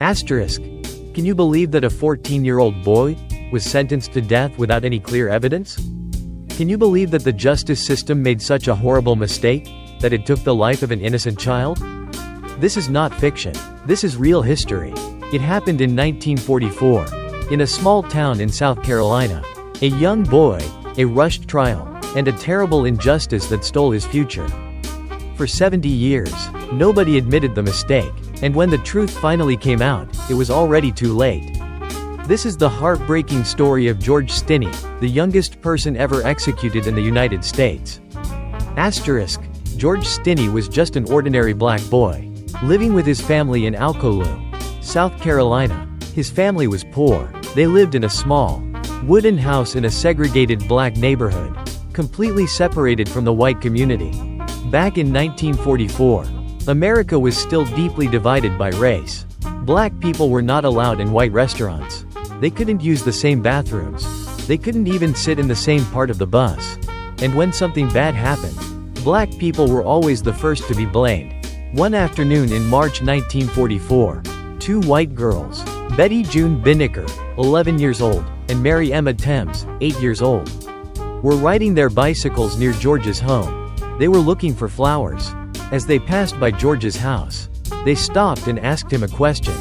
Asterisk. Can you believe that a 14-year-old boy was sentenced to death without any clear evidence? Can you believe that the justice system made such a horrible mistake that it took the life of an innocent child? This is not fiction. This is real history. It happened in 1944. In a small town in South Carolina. A young boy, a rushed trial, and a terrible injustice that stole his future. For 70 years, nobody admitted the mistake, and when the truth finally came out, it was already too late. This is the heartbreaking story of George Stinney, the youngest person ever executed in the United States. Asterisk. George Stinney was just an ordinary black boy, living with his family in Alcolu, South Carolina. His family was poor. They lived in a small, wooden house in a segregated black neighborhood, completely separated from the white community. Back in 1944, America was still deeply divided by race. Black people were not allowed in white restaurants. They couldn't use the same bathrooms. They couldn't even sit in the same part of the bus. And when something bad happened, black people were always the first to be blamed. One afternoon in March 1944, two white girls, Betty June Binnicker, 11 years old, and Mary Emma Thames, 8 years old, were riding their bicycles near George's home. They were looking for flowers. As they passed by George's house, they stopped and asked him a question.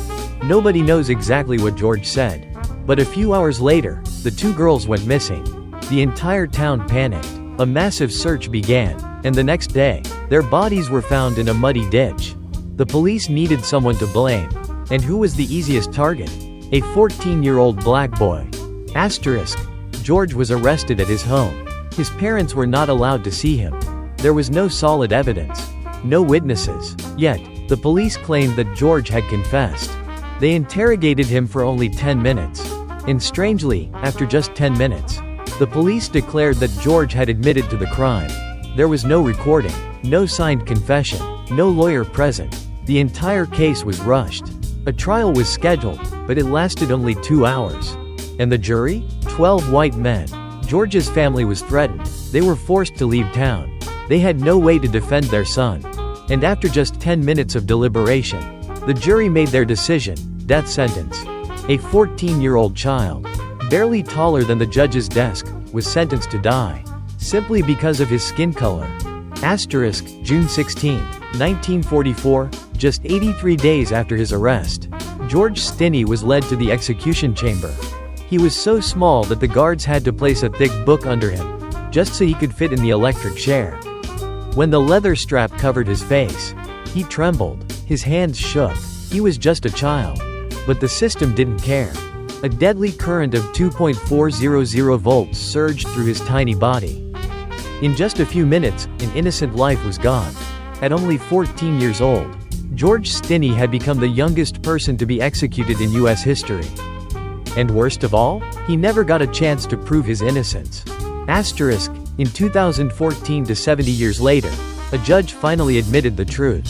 Nobody knows exactly what George said. But a few hours later, the two girls went missing. The entire town panicked. A massive search began, and the next day, their bodies were found in a muddy ditch. The police needed someone to blame. And who was the easiest target? A 14-year-old black boy. Asterisk. George was arrested at his home. His parents were not allowed to see him. There was no solid evidence. No witnesses. Yet, the police claimed that George had confessed. They interrogated him for only 10 minutes. And strangely, after just 10 minutes, the police declared that George had admitted to the crime. There was no recording, no signed confession, no lawyer present. The entire case was rushed. A trial was scheduled, but it lasted only 2 hours. And the jury? 12 white men. George's family was threatened. They were forced to leave town. They had no way to defend their son. And after just 10 minutes of deliberation, the jury made their decision: death sentence. A 14-year-old child, barely taller than the judge's desk, was sentenced to die, simply because of his skin color. Asterisk. June 16, 1944, just 83 days after his arrest, George Stinney was led to the execution chamber. He was so small that the guards had to place a thick book under him, just so he could fit in the electric chair. When the leather strap covered his face, he trembled. His hands shook. He was just a child. But the system didn't care. A deadly current of 2.400 volts surged through his tiny body. In just a few minutes, an innocent life was gone. At only 14 years old, George Stinney had become the youngest person to be executed in U.S. history. And worst of all, he never got a chance to prove his innocence. Asterisk. In 2014, 70 years later, a judge finally admitted the truth.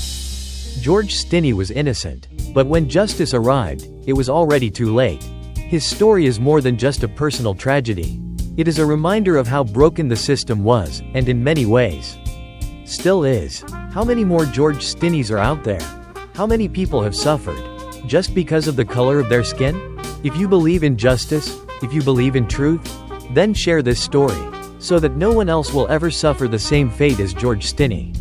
George Stinney was innocent. But when justice arrived, it was already too late. His story is more than just a personal tragedy. It is a reminder of how broken the system was, and in many ways, still is. How many more George Stinneys are out there? How many people have suffered just because of the color of their skin? If you believe in justice, if you believe in truth, then share this story, so that no one else will ever suffer the same fate as George Stinney.